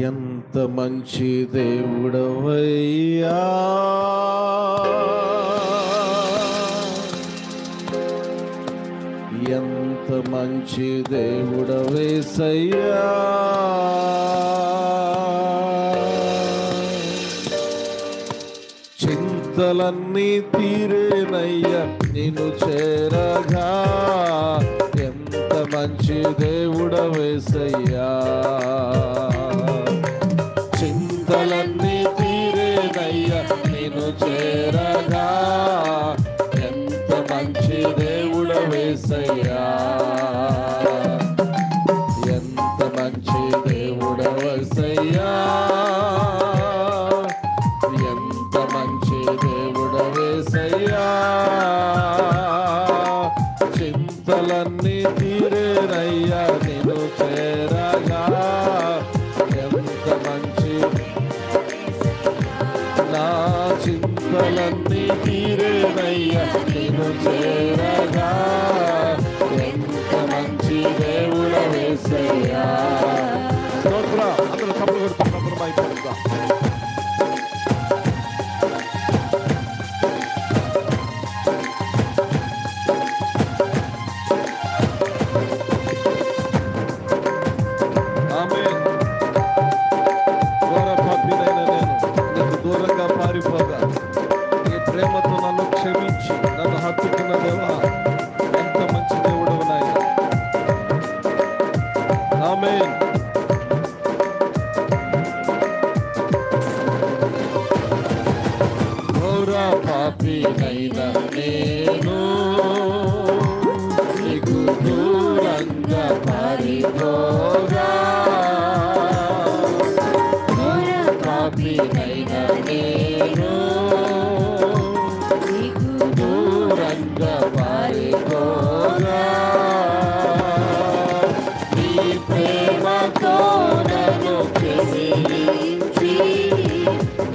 ఎంత మంచి దేవుడవయ్యా, ఎంత మంచి దేవుడవేసయ్యా. చింతలన్నీ తీరేనయ్యా నిన్ను చేరగా, ఎంత మంచి దేవుడవేసయ్యా. చింతలన్నీ తీరేనయ్యా నిన్ను చేరగా, ఎంత మంచి దేవుడవేసయ్యా. ఎంత మంచి దేవుడవేసయ్యా, ఎంత మంచి దేవుడవేసయ్యా. చింతలన్నీ తీరేనయ్యా నిన్ను చేరగా, ఎంత మంచి నా చింతలన్నీ తీరేనయ్యా నిన్ను చేరగా, ఎంత మంచి దేవుడవేసయ్యా. స్తోత్ర అందరూ కప్పులు కొడుతున్నప్పుడు మైపడుతా. ప్రేమతో నన్ను క్షమించి నన్ను హత్తుకున్న దేవా, ఎంత మంచి దేవుడు నాయన. ఆమేన్. ఘోర పాపినైన నేను నీకు దూరంగా పారిపోగా, ఘోర పాపినైన నేను దూరంగా పారిపోగా, నీ ప్రేమతో నన్ను క్షమించి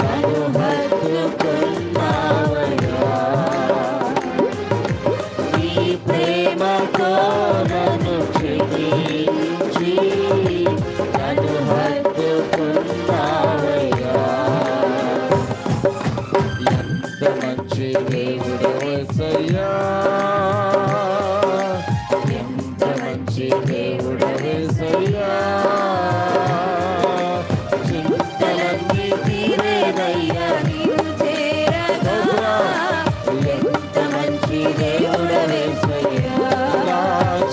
నన్ను హత్తుకున్నావయ్యా. నీ ప్రేమతో నన్ను క్షమించి నన్ను హత్తుకున్నావయ్యా. ఎంత మంచి దేవుడవేసయ్యా, ఎంత మంచి దేవుడవేసయ్యా. చింతలన్నీ తీరేనయ్యా నిన్ను చేరగా, ఎంత మంచి దేవుడవేసయ్యా.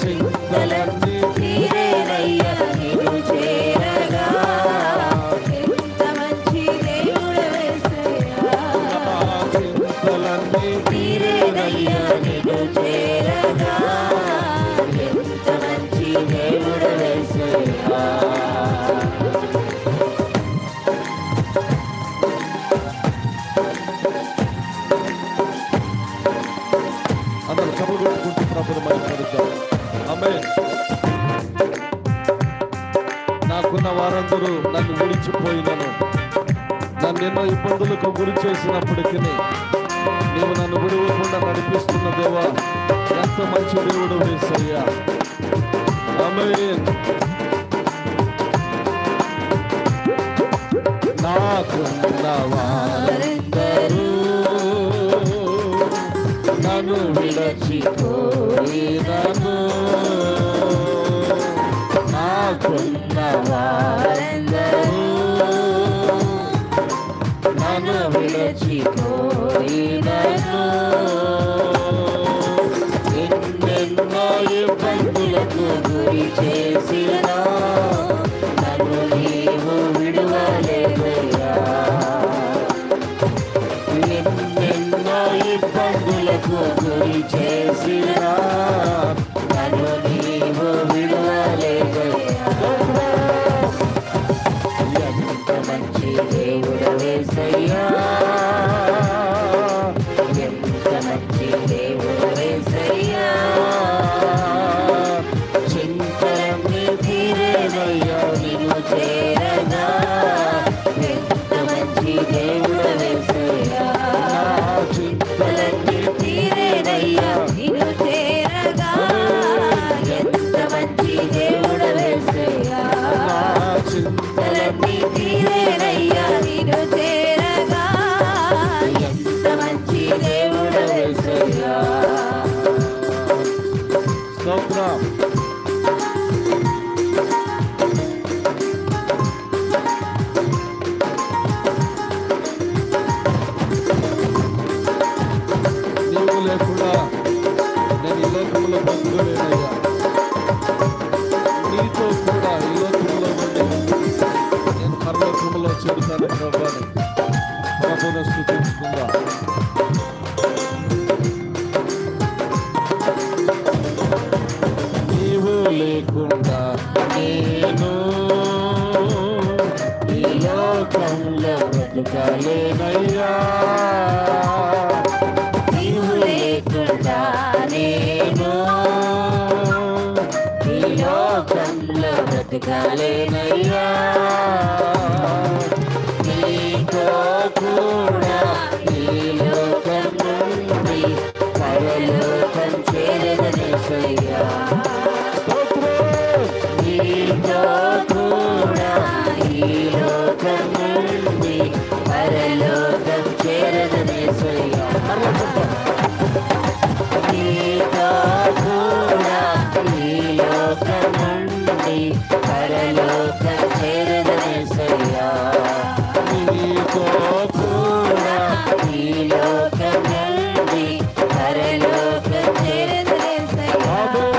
చింతలన్నీ తీరేనయ్యా నిన్ను చేరగా, ఎంత మంచి దేవుడవేసయ్యా. చింతలన్నీ తీరేనయ్యా నిన్ను చేరగా, ఎంత మంచి దేవుడవేసయ్యా. అందరూ కబులు కొట్టుకుంటూ ప్రభుని మహిమపరుద్దాం. ఆమేన్. నాకున్న వారందరూ నన్ను విడిచిపోయినను, నన్ను ఎన్నో ఇబ్బందులకు గురి చేసినప్పటికీ నీవు నన్ను విడవకుండా నడిపిస్తున్న దేవా, ఎంత మంచి దేవుడు యేసయ్యా. ఆమేన్. నాకున్న వారందరూ నన్ను విడిచిపోయినను, నాకున్న వారందరూ నన్ను విడిచిపోయినను, ఎన్నెన్నో ఇబ్బందులకు గురి చేసినా నన్ను నీవు విడువలేదయ్యా. ఎన్నెన్నో ఇబ్బందులకు గురి చేసినా నన్ను నీవు విడువలేదయ్యా. ఎంత మంచి దేవుడవేసయ్యా, ఎంత మంచి దేవుడవేసయ్యా. చింతలన్నీ తీరేనయ్యా నిన్ను చేరగా, ఎంత మంచి దేవుడవేసయ్యా. చింతలన్నీ తీరేనయ్యా నిన్ను చేరగా, ఎంత మంచి దేవుడవేసయ్యా. చింతలన్నీ లేకుండా నేను ఈ లోకంలో బ్రతుకోలేనయ్యా. నీతో కూడా ఈ లోకంలో నుండి నేను పరలోకంలో చెబుతాను ప్రభాని. ప్రభువును స్తుతించుకుందాం. నీవు లేకుండా నేను ఈ లోకంలో బ్రతుకలేనయ్యా. నీవు లేకుండా నేను ఈ లోకంలో బ్రతకలేనయ్యా. నీతో కూడా ఈ లోకం నుండి పరలోకం చేరదనేసయ్యా. నీతో కూడా ఈ లోకం నుండి పరలోకం చేరదనేసయ్యా. నీతో కూడా ఈ లోకం నుండి పరలోకం చేరదనేసయ్యా. నీతో కూడా ఈ లోకం నుండి పరలోకం చేరదనేసయ్యా.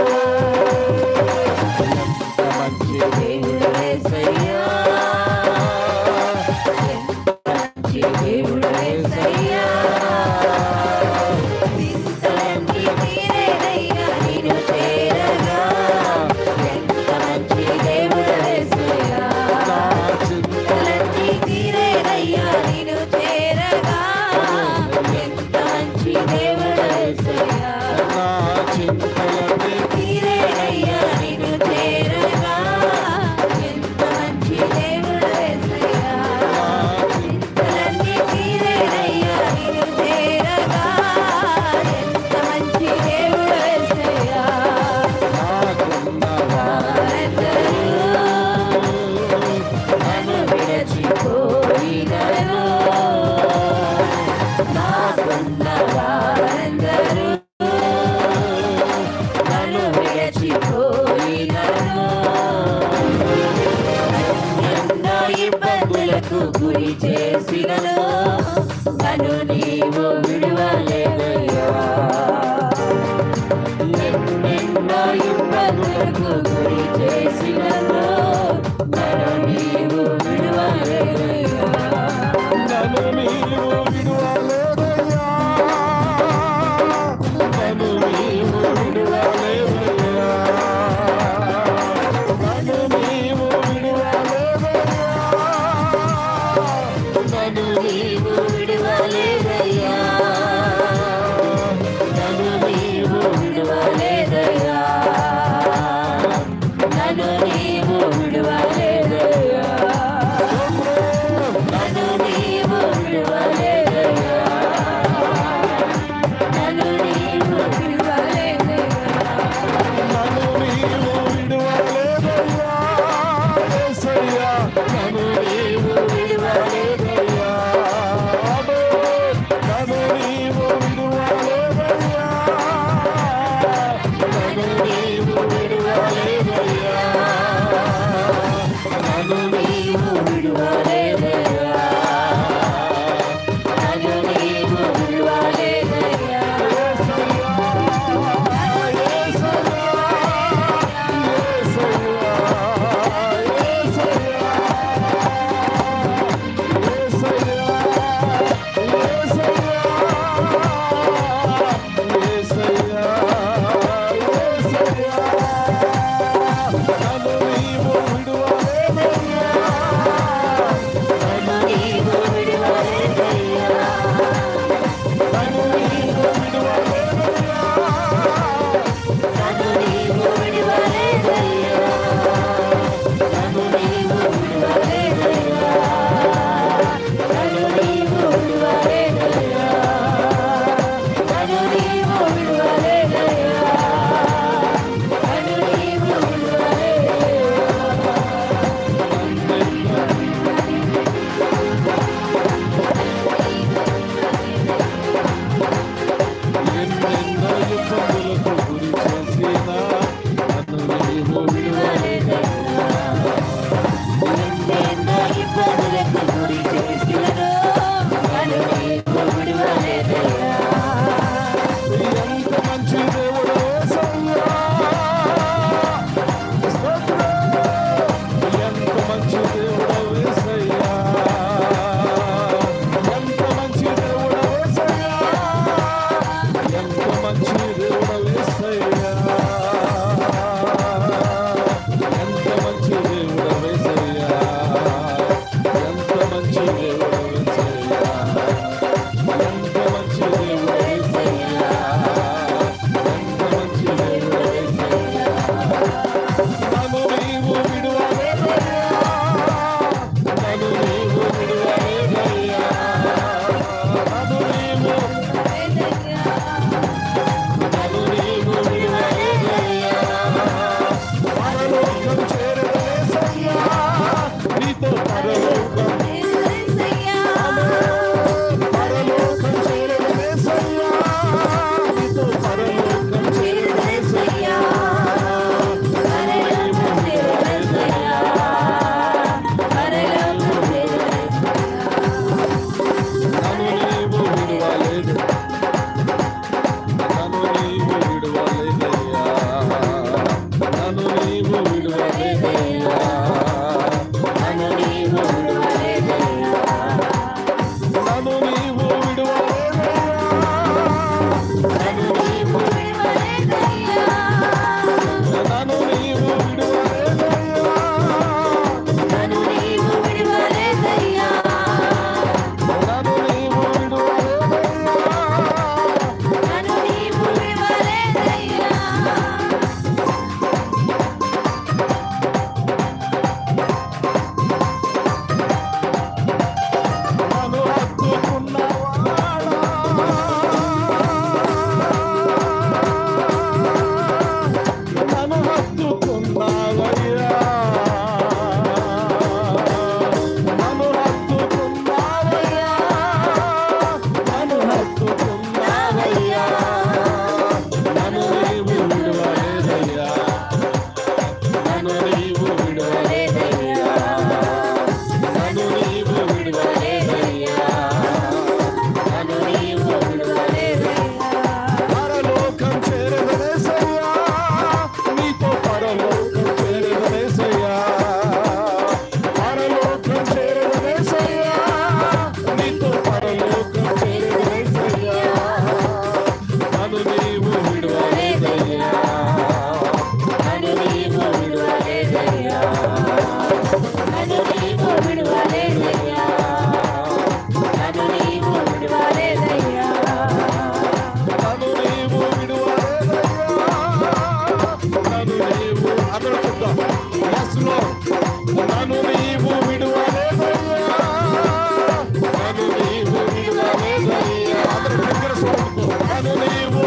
నన్ను నీవు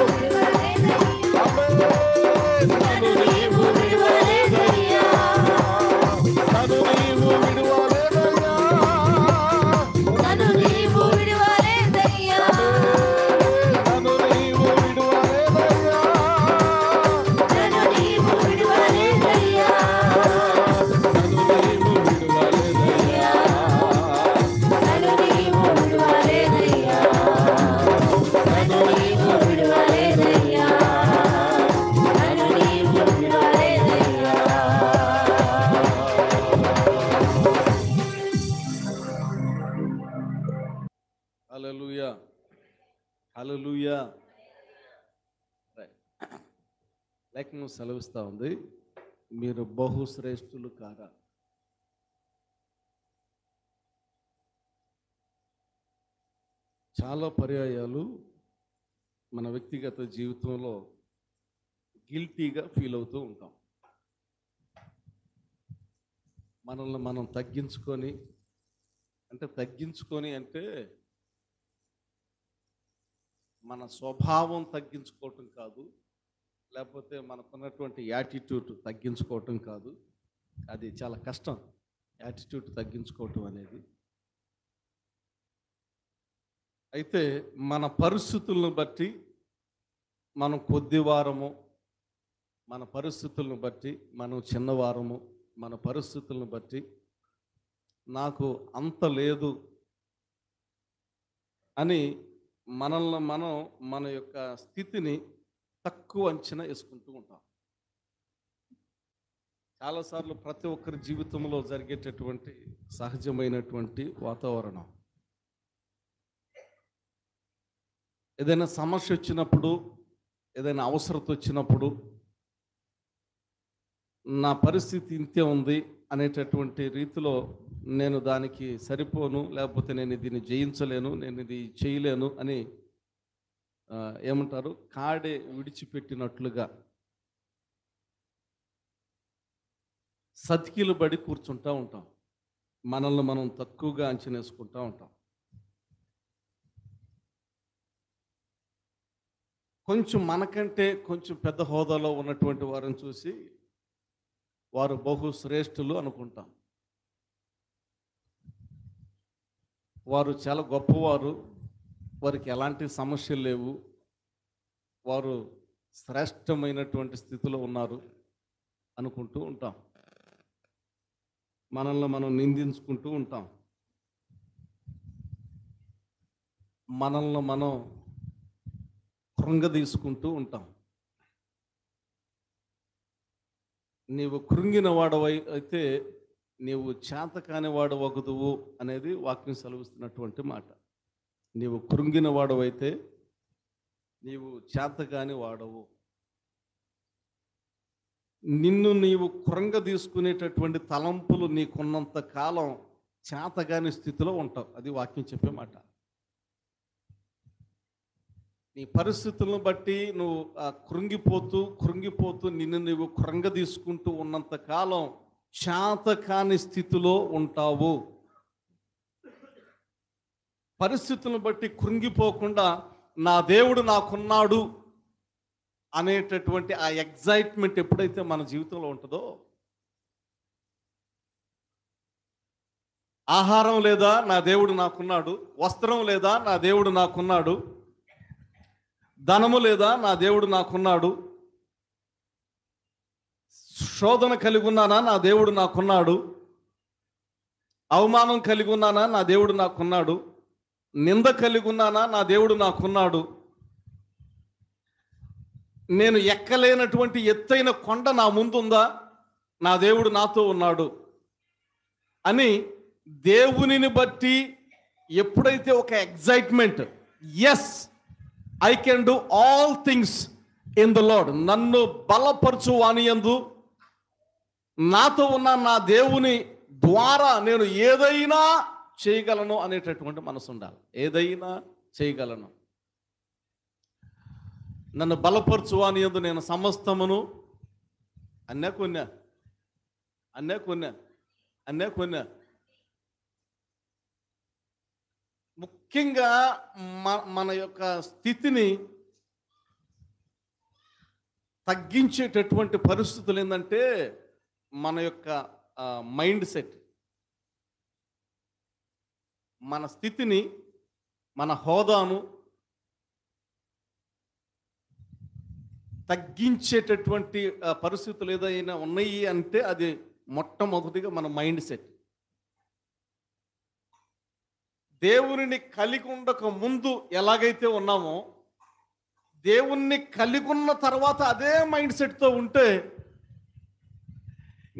నన్ను నీవు విడువలేదయ్యా, నన్ను నీవు విడువలేదయ్యా, నన్ను నీవు విడువలేదయ్యా, నన్ను నీవు విడువలేదయ్యా, నన్ను నీవు విడువలేదయ్యా, నన్ను నీవు విడువలేదయ్యా, నన్ను నీవు విడువలేదయ్యా, నన్ను నీవు విడువలేదయ్యా, నన్ను నీవు విడువలేదయ్యా. హల్లెలూయా హల్లెలూయా. లేఖనం సెలవిస్తా ఉంది, మీరు బహుశ్రేష్ఠులు కారా. చాలా పర్యాయాలు మన వ్యక్తిగత జీవితంలో గిల్టీగా ఫీల్ అవుతూ ఉంటాం. మనల్ని మనం తగ్గించుకొని అంటే మన స్వభావం తగ్గించుకోవటం కాదు, లేకపోతే మనకున్నటువంటి యాటిట్యూడ్ తగ్గించుకోవటం కాదు. అది చాలా కష్టం, యాటిట్యూడ్ తగ్గించుకోవటం అనేది. అయితే మన పరిస్థితులను బట్టి మనం కొద్దివారము, మన పరిస్థితులను బట్టి మనం చిన్నవారము, మన పరిస్థితులను బట్టి నాకు అంత లేదు అని మనల్ని మనం మన యొక్క స్థితిని తక్కువ అంచనా వేసుకుంటూ ఉంటాం. చాలాసార్లు ప్రతి ఒక్కరి జీవితంలో జరిగేటటువంటి సహజమైనటువంటి వాతావరణం. ఏదైనా సమస్య వచ్చినప్పుడు, ఏదైనా అవసరత వచ్చినప్పుడు, నా పరిస్థితి ఇంతే ఉంది అనేటటువంటి రీతిలో నేను దానికి సరిపోను, లేకపోతే నేను దీన్ని జయించలేను, నేను ఇది చేయలేను అని ఏమంటారు, కాడే విడిచిపెట్టినట్లుగా సతికిలు పడి కూర్చుంటూ ఉంటాం. మనల్ని మనం తక్కువగా అంచనా వేసుకుంటూ ఉంటాం. కొంచెం మనకంటే కొంచెం పెద్ద హోదాలో ఉన్నటువంటి వారిని చూసి వారు బహుశ్రేష్ఠులు అనుకుంటాం. వారు చాలా గొప్పవారు, వారికి ఎలాంటి సమస్యలు లేవు, వారు శ్రేష్టమైనటువంటి స్థితిలో ఉన్నారు అనుకుంటూ ఉంటాం. మనల్ని మనం నిందించుకుంటూ ఉంటాం. మనల్ని మనం కృంగదీసుకుంటూ ఉంటాం. నీవు కృంగిన వాడవై అయితే నీవు చేతకాని వాడవగుదువు అనేది వాక్యం సెలవిస్తున్నటువంటి మాట. నీవు కృంగిన వాడవైతే నీవు చేతకాని వాడవు. నిన్ను నీవు కృంగ తీసుకునేటటువంటి తలంపులు నీకున్నంత కాలం చేతగాని స్థితిలో ఉంటావు. అది వాక్యం చెప్పే మాట. నీ పరిస్థితులను బట్టి నువ్వు కృంగిపోతూ నిన్ను నువ్వు కృంగ తీసుకుంటూ ఉన్నంత కాలం చేతకాని స్థితిలో ఉంటావు. పరిస్థితులను బట్టి కృంగిపోకుండా నా దేవుడు నాకున్నాడు అనేటటువంటి ఆ ఎగ్జైట్మెంట్ ఎప్పుడైతే మన జీవితంలో ఉంటుందో, ఆహారం లేదా నా దేవుడు నాకున్నాడు, వస్త్రం లేదా నా దేవుడు నాకున్నాడు, ధనము లేదా నా దేవుడు నాకున్నాడు, శోధన కలిగి ఉన్నానా నా దేవుడు నాకున్నాడు, అవమానం కలిగి ఉన్నానా నా దేవుడు నాకున్నాడు, నింద కలిగి ఉన్నానా నా దేవుడు నాకున్నాడు, నేను ఎక్కలేనటువంటి ఎత్తైన కొండ నా ముందుందా, నా దేవుడు నాతో ఉన్నాడు అని దేవునిని బట్టి ఎప్పుడైతే ఒక excitement, yes I can do all things in the Lord, నన్ను బలపరచు వానియందు నాతో ఉన్న నా దేవుని ద్వారా నేను ఏదైనా చేయగలను అనేటటువంటి మనసు ఉండాలి. ఏదైనా చేయగలను, నన్ను బలపరచు వానియందు నేను సమస్తమును అన్నే కొన్నా. ముఖ్యంగా మన యొక్క స్థితిని తగ్గించేటటువంటి పరిస్థితులు ఏంటంటే మన యొక్క మైండ్ సెట్, మన స్థితిని, మన హోదాను తగ్గించేటటువంటి పరిస్థితులు ఏదైనా ఉన్నాయి అంటే అది మొట్టమొదటిగా మన మైండ్ సెట్. దేవునిని కలిగి ఉండక ముందు ఎలాగైతే ఉన్నామో, దేవుణ్ణి కలిగి ఉన్న తర్వాత అదే మైండ్ సెట్తో ఉంటే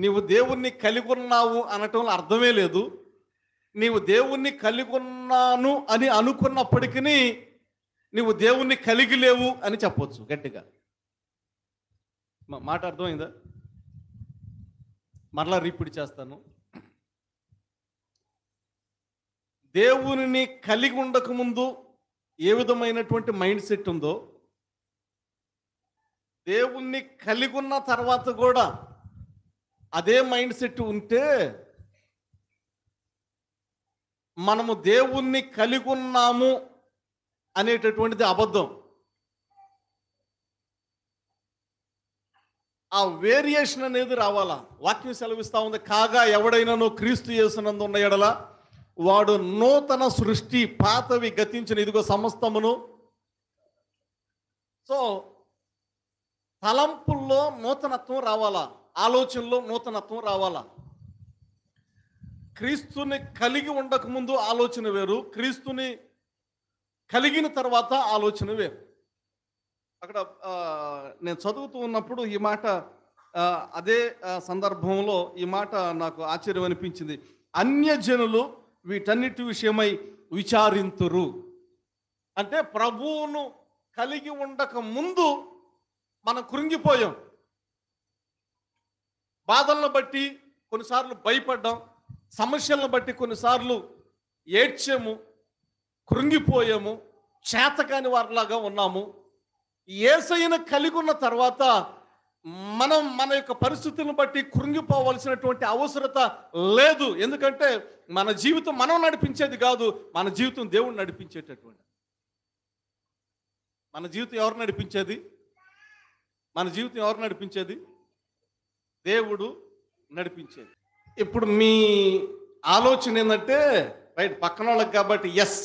నీవు దేవుణ్ణి కలిగి ఉన్నావు అనటంలో అర్థమే లేదు. నీవు దేవుణ్ణి కలిగి ఉన్నాను అని అనుకున్నప్పటికీ నీవు దేవుణ్ణి కలిగి లేవు అని చెప్పొచ్చు గట్టిగా. మాట అర్థమైందా? మరలా రిపీట్ చేస్తాను. దేవునిని కలిగి ఉండకముందు ఏ విధమైనటువంటి మైండ్ సెట్ ఉందో, దేవుణ్ణి కలిగి ఉన్న తర్వాత కూడా అదే మైండ్ సెట్ ఉంటే మనము దేవుణ్ణి కలిగి ఉన్నాము అనేటటువంటిది అబద్ధం. ఆ వేరియేషన్ అనేది రావాలా. వాక్యం సెలవిస్తా ఉంది, కాగా ఎవడైనాను క్రీస్తు యేసునందు ఉన్న ఎడల వాడు నూతన సృష్టి, పాతవి గతించిన ఇదిగో సమస్తమును. సో తలంపుల్లో నూతనత్వం రావాలా, ఆలోచనలో నూతనత్వం రావాలా. క్రీస్తుని కలిగి ఉండకముందు ఆలోచన వేరు, క్రీస్తుని కలిగిన తర్వాత ఆలోచన వేరు. అక్కడ నేను చదువుతూ ఉన్నప్పుడు ఈ మాట, అదే సందర్భంలో ఈ మాట నాకు ఆశ్చర్యం అనిపించింది. అన్యజనులు వీటన్నిటి విషయమై విచారింతురు. అంటే ప్రభువును కలిగి ఉండక ముందు మనం కృంగిపోయాం. బాధలను బట్టి కొన్నిసార్లు భయపడ్డాం, సమస్యలను బట్టి కొన్నిసార్లు ఏడ్చాము, కృంగిపోయాము, చేతకాని వారిలాగా ఉన్నాము. యేసయ్యను కలిగి ఉన్న తర్వాత మనం మన యొక్క పరిస్థితులను బట్టి కృంగిపోవలసినటువంటి అవసరత లేదు. ఎందుకంటే మన జీవితం మనం నడిపించేది కాదు, మన జీవితం దేవుడు నడిపించేటటువంటి. మన జీవితం ఎవరు నడిపించేది? మన జీవితం ఎవరు నడిపించేది? దేవుడు నడిపించేది. ఇప్పుడు మీ ఆలోచన ఏంటంటే, రైట్, పక్కన వాళ్ళకి కాబట్టి ఎస్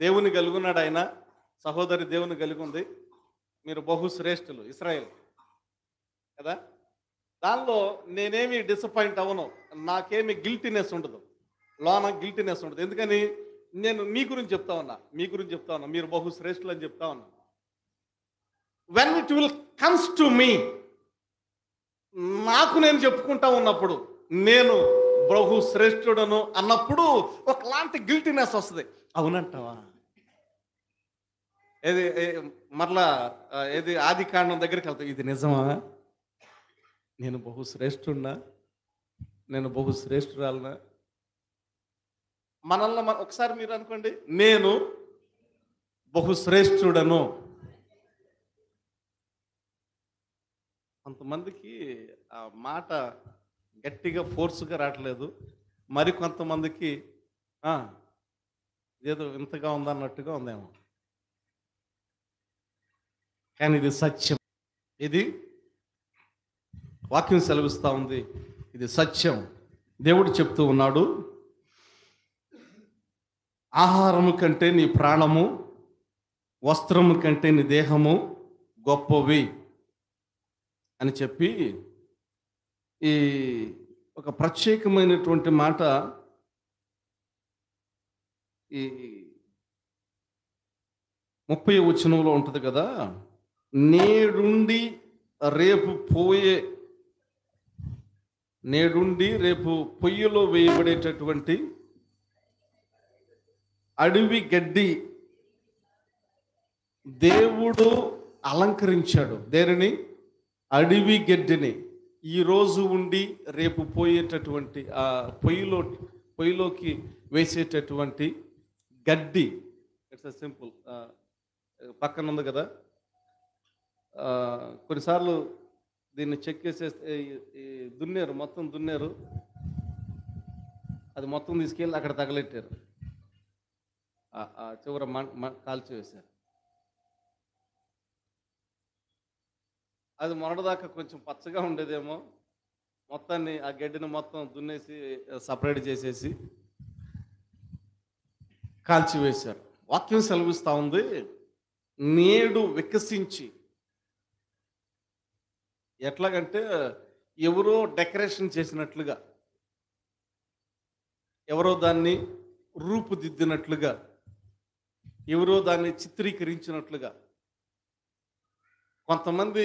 దేవుని కలిగి ఉన్నాడు ఆయన, సహోదరి దేవుని కలిగి ఉంది, మీరు బహుశ్రేష్ఠులు ఇశ్రాయేల్ కదా. దానిలో నేనేమి డిసప్పాయింట్ అవ్వను, నాకేమి గిల్టీనెస్ ఉండదు, లోన గిల్టీనెస్ ఉండదు. ఎందుకని నేను మీ గురించి చెప్తా ఉన్నా, మీరు బహుశ్రేష్ఠులు అని చెప్తా ఉన్నా. When it will comes to me, నాకు నేను చెప్పుకుంటా ఉన్నప్పుడు, నేను బహుశ్రేష్ఠుడను అన్నప్పుడు ఒకలాంటి గిల్టీనెస్ వస్తుంది. అవునంటావా? ఏది మరలా ఏది ఆది కాండం దగ్గరికి వెళ్తాం, ఇది నిజమా? నేను బహుశ్రేష్ఠుడినా? నేను బహుశ్రేష్ఠురాలనా? మనల్ని ఒకసారి మీరు అనుకోండి, నేను బహుశ్రేష్ఠుడను. కొంతమందికి ఆ మాట గట్టిగా ఫోర్స్గా రావట్లేదు, మరి కొంతమందికి ఏదో వింతగా ఉందన్నట్టుగా ఉందేమో. కానీ ఇది సత్యం, ఇది వాక్యం సెలవిస్తూ ఉంది, ఇది సత్యం. దేవుడు చెప్తూ ఉన్నాడు, ఆహారము కంటే నీ ప్రాణము, వస్త్రము కంటే నీ దేహము గొప్పవి అని చెప్పి ఈ ఒక ప్రత్యేకమైనటువంటి మాట ఈ 30వ వచనంలో ఉంటుంది కదా, నేడుండి రేపు పొయ్యిలో వేయబడేటటువంటి అడవి గడ్డి దేవుడు అలంకరించాడు. దేనిని? అడవి గడ్డిని. ఈరోజు ఉండి రేపు పోయేటటువంటి ఆ పొయ్యిలోకి వేసేటటువంటి గడ్డి. It's simple. పక్కన ఉంది కదా, కొన్నిసార్లు దీన్ని చెక్కేసేస్తే దున్నేరు, మొత్తం దున్నేరు, అది మొత్తం తీసుకెళ్ళి అక్కడ తగలెట్టారు, చివర కాల్చి వేశారు. అది మొన్నటిదాకా కొంచెం పచ్చగా ఉండేదేమో, మొత్తాన్ని ఆ గడ్డిని మొత్తం దున్నేసి సపరేట్ చేసేసి కాల్చివేశారు. వాక్యం సెలవిస్తూ ఉంది, నేడు వికసించి, ఎట్లాగంటే ఎవరో డెకరేషన్ చేసినట్లుగా, ఎవరో దాన్ని రూపుదిద్దినట్లుగా, ఎవరో దాన్ని చిత్రీకరించినట్లుగా. కొంతమంది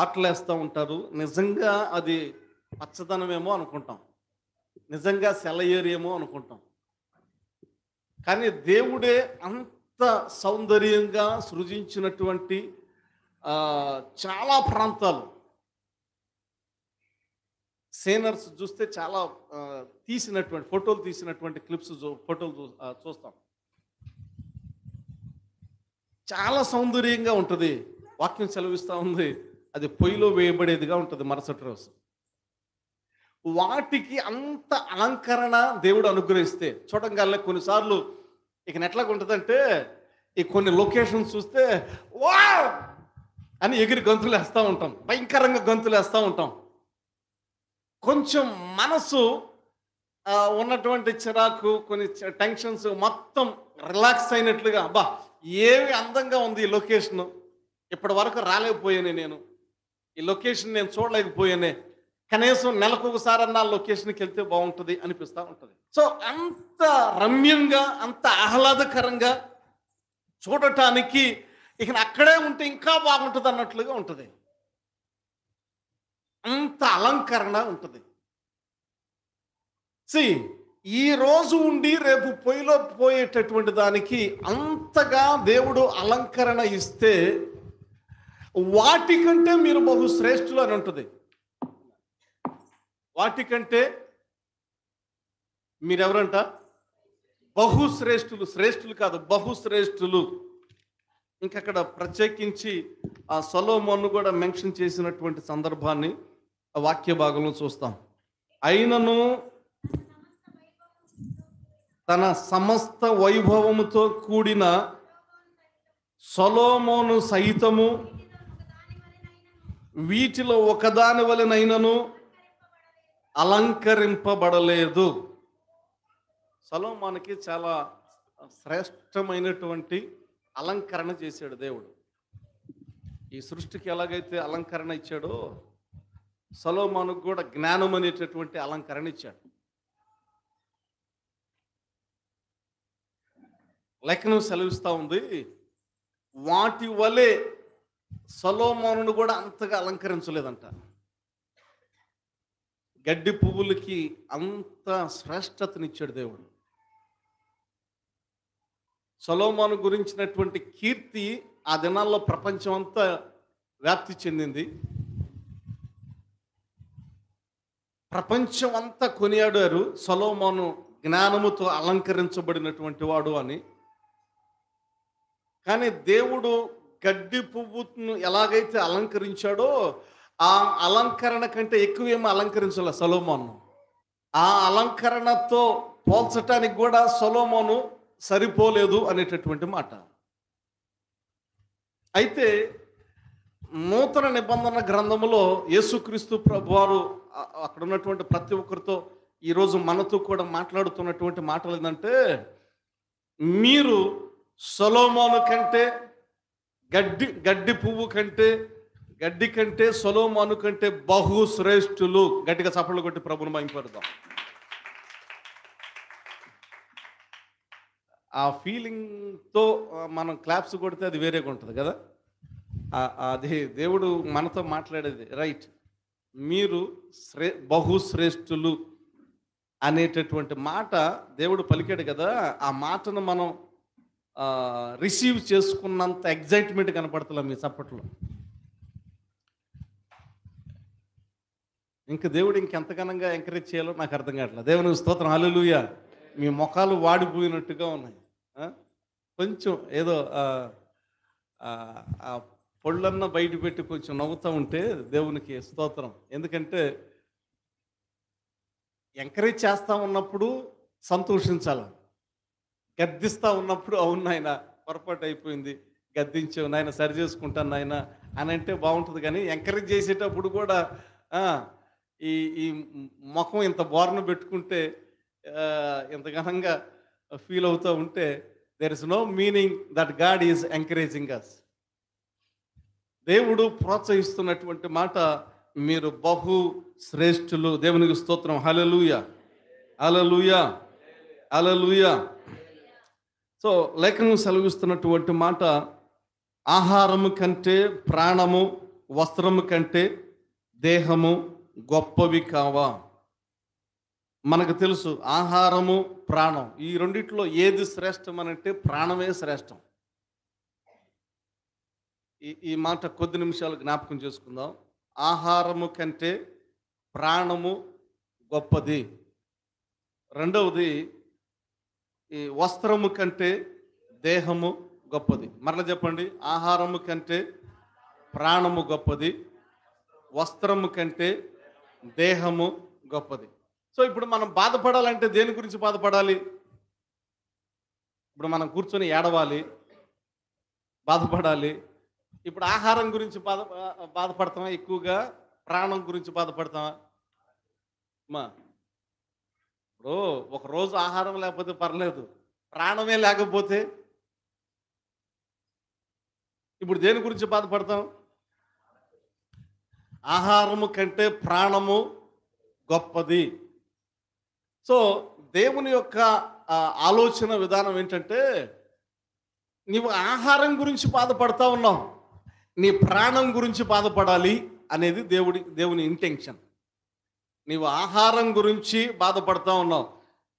ఆటలు వేస్తూ ఉంటారు, నిజంగా అది పచ్చదనమేమో అనుకుంటాం, నిజంగా సెలయేరేమో అనుకుంటాం. కానీ దేవుడే అంత సౌందర్యంగా సృజించినటువంటి చాలా ప్రాంతాలు, సీనర్స్ చూస్తే చాలా తీసినటువంటి ఫోటోలు తీసినటువంటి క్లిప్స్ ఫోటోలు చూస్తాం. చాలా సౌందర్యంగా ఉంటుంది. వాక్యం సెలవిస్తూ ఉంది, అది పొయ్యిలో వేయబడేదిగా ఉంటుంది మరుసటి రోజు. వాటికి అంత అలంకరణ దేవుడు అనుగ్రహిస్తే చూడంగానే కొన్నిసార్లు ఇక ఎట్లాగా ఉంటుందంటే, ఈ కొన్ని లొకేషన్స్ చూస్తే వావ్ అని ఎగిరి గంతులు వేస్తూ ఉంటాం, భయంకరంగా గంతులు వేస్తూ ఉంటాం. కొంచెం మనసు ఉన్నటువంటి చిరాకు, కొన్ని టెన్షన్స్ మొత్తం రిలాక్స్ అయినట్లుగా, అబ్బా ఏమి అందంగా ఉంది ఈ లొకేషను, ఇప్పటి వరకు రాలేకపోయానే, నేను ఈ లొకేషన్ నేను చూడలేకపోయానే, కనీసం నెలకు ఒకసారన్నా లొకేషన్కి వెళ్తే బాగుంటుంది అనిపిస్తూ ఉంటుంది. సో అంత రమ్యంగా, అంత ఆహ్లాదకరంగా చూడటానికి ఇక అక్కడే ఉంటే ఇంకా బాగుంటుంది అన్నట్లుగా ఉంటుంది. అంత అలంకరణ ఉంటుంది. ఈ రోజు ఉండి రేపు పొయ్యిలో పోయేటటువంటి దానికి అంతగా దేవుడు అలంకరణ ఇస్తే, వాటికంటే మీరు బహు శ్రేష్ఠులు అని ఉంటుంది. వాటికంటే మీరెవరంట? బహుశ్రేష్ఠులు. శ్రేష్ఠులు కాదు, బహుశ్రేష్ఠులు. ఇంకక్కడ ప్రత్యేకించి ఆ సొలొమోను కూడా మెన్షన్ చేసినటువంటి సందర్భాన్ని ఆ వాక్య భాగంలో చూస్తాం. అయినను తన సమస్త వైభవముతో కూడిన సొలొమోను సహితము వీటిలో ఒకదాని వలెనైనను అలంకరింపబడలేదు. సొలొమోనుకి చాలా శ్రేష్టమైనటువంటి అలంకరణ చేశాడు దేవుడు. ఈ సృష్టికి ఎలాగైతే అలంకరణ ఇచ్చాడో, సొలొమోనుకు కూడా జ్ఞానం అనేటటువంటి అలంకరణ ఇచ్చాడు. లేఖనం సెలవిస్తూ ఉంది, వాటి వలె సొలొమోనును కూడా అంతగా అలంకరించలేదంట. గడ్డి పువ్వులకి అంత శ్రేష్టతనిచ్చాడు దేవుడు. సొలొమోను గురించినటువంటి కీర్తి ఆ దినాల్లో ప్రపంచం అంతా వ్యాప్తి చెందింది. ప్రపంచం అంతా కొనియాడారు సొలొమోను జ్ఞానముతో అలంకరించబడినటువంటి వాడు అని. కానీ దేవుడు గడ్డి పువ్వును ఎలాగైతే అలంకరించాడో, ఆ అలంకరణ కంటే ఎక్కువేమో అలంకరించాల సొలొమోను. ఆ అలంకరణతో పోల్చటానికి కూడా సొలొమోను సరిపోలేదు అనేటటువంటి మాట. అయితే నూతన నిబంధన గ్రంథములో యేసుక్రీస్తు ప్రభువారు అక్కడ ఉన్నటువంటి ప్రతి ఒక్కరితో ఈరోజు మనతో కూడా మాట్లాడుతున్నటువంటి మాటలు ఏంటంటే, మీరు సొలొమోను కంటే, గడ్డి పువ్వు కంటే, గడ్డి కంటే సొలొమోను కంటే బహు శ్రేష్ఠులు. గట్టిగా చప్పట్లు కొట్టి ప్రభుని మహిమపడదాం. ఆ ఫీలింగ్తో మనం క్లాప్స్ కొడితే అది వేరేగా ఉంటుంది కదా. అది దేవుడు మనతో మాట్లాడేది. రైట్, మీరు బహుశ్రేష్ఠులు అనేటటువంటి మాట దేవుడు పలికాడు కదా. ఆ మాటను మనం రిసీవ్ చేసుకున్నంత ఎగ్జైట్మెంట్ కనపడుతుందా మీ చప్పట్లో? ఇంకా దేవుడు ఇంకెంతగానంగా ఎంకరేజ్ చేయాలో నాకు అర్థం కావట్లేదు. దేవునికి స్తోత్రం, హల్లెలూయా. మీ ముఖాలు వాడిపోయినట్టుగా ఉన్నాయి. కొంచెం ఏదో పొళ్ళన్న బయట పెట్టి కొంచెం నవ్వుతూ ఉంటే దేవునికి స్తోత్రం. ఎందుకంటే ఎంకరేజ్ చేస్తూ ఉన్నప్పుడు సంతోషించాలి, గద్దిస్తూ ఉన్నప్పుడు అవును నాయన పొరపాటు అయిపోయింది, గద్దించావు నాయన, సరి చేసుకుంటాను నాయన అని అంటే బాగుంటుంది. కానీ ఎంకరేజ్ చేసేటప్పుడు కూడా ఆ, ఈ ఈ ముఖం ఇంత బోర్న పెట్టుకుంటే ఇంత ఘనంగా ఫీల్ అవుతూ ఉంటే there is no meaning that God is encouraging us. దేవుడు ప్రోత్సహిస్తున్నటువంటి మాట, మీరు బహు శ్రేష్ఠులు. దేవునికి స్తోత్రం. హల్లెలూయా, హల్లెలూయా, హల్లెలూయా. సో లేఖనం సెలవిస్తున్నటువంటి మాట, ఆహారము కంటే ప్రాణము, వస్త్రము కంటే దేహము గొప్పవి కావా. మనకు తెలుసు ఆహారము, ప్రాణం, ఈ రెండిట్లో ఏది శ్రేష్టం అనంటే ప్రాణమే శ్రేష్టం. ఈ మాట కొద్ది నిమిషాలు జ్ఞాపకం చేసుకుందాం. ఆహారము కంటే ప్రాణము గొప్పది. రెండవది, ఈ వస్త్రము కంటే దేహము గొప్పది. మరలా చెప్పండి, ఆహారము కంటే ప్రాణము గొప్పది, వస్త్రము కంటే దేహము గొప్పది. సో ఇప్పుడు మనం బాధపడాలంటే దేని గురించి బాధపడాలి? ఇప్పుడు మనం కూర్చొని ఏడవాలి, బాధపడాలి. ఇప్పుడు ఆహారం గురించి బాధపడతామా ఎక్కువగా, ప్రాణం గురించి బాధపడతామా? మా ఇప్పుడు ఒక రోజు ఆహారం లేకపోతే పర్లేదు, ప్రాణమే లేకపోతే ఇప్పుడు దేని గురించి బాధపడతాం? ఆహారము కంటే ప్రాణము గొప్పది. సో దేవుని యొక్క ఆలోచన విధానం ఏంటంటే, నీవు ఆహారం గురించి బాధపడతా ఉన్నావు, నీ ప్రాణం గురించి బాధపడాలి అనేది దేవుని ఇంటెన్షన్. నీవు ఆహారం గురించి బాధపడతా ఉన్నావు,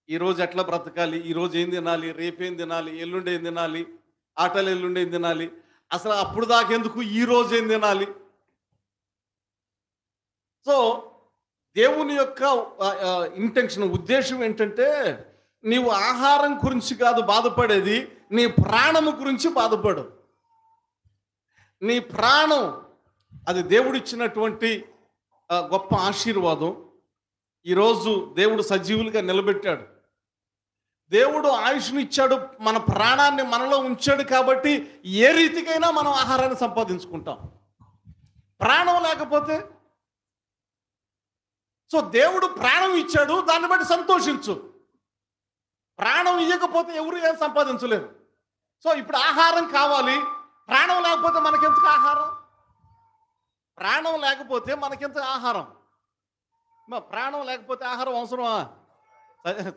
ఈరోజు ఎట్లా బ్రతకాలి, ఈరోజు ఏం తినాలి, రేపేం తినాలి, ఎల్లుండి ఏం తినాలి, ఆటలు ఎల్లుండి ఏం తినాలి, అసలు అప్పుడు దాకెందుకు ఈరోజు ఏం తినాలి. సో దేవుని యొక్క ఇంటెన్షన్, ఉద్దేశం ఏంటంటే, నీవు ఆహారం గురించి కాదు బాధపడేది, నీ ప్రాణము గురించి బాధపడు. నీ ప్రాణం అది దేవుడిచ్చినటువంటి గొప్ప ఆశీర్వాదం. ఈరోజు దేవుడు సజీవులుగా నిలబెట్టాడు. దేవుడు ఆయుష్ను ఇచ్చాడు, మన ప్రాణాన్ని మనలో ఉంచాడు. కాబట్టి ఏ రీతికైనా మనం ఆహారాన్ని సంపాదించుకుంటాం. ప్రాణం లేకపోతే, సో దేవుడు ప్రాణం ఇచ్చాడు, దాన్ని బట్టి సంతోషించు. ప్రాణం ఇవ్వకపోతే ఎవరు ఏం సంపాదించలేరు. సో ఇప్పుడు ఆహారం కావాలి, ప్రాణం లేకపోతే మనకెందుకు ఆహారం? ప్రాణం లేకపోతే మనకెందుకు ఆహారం? ప్రాణం లేకపోతే ఆహారం అవసరమా?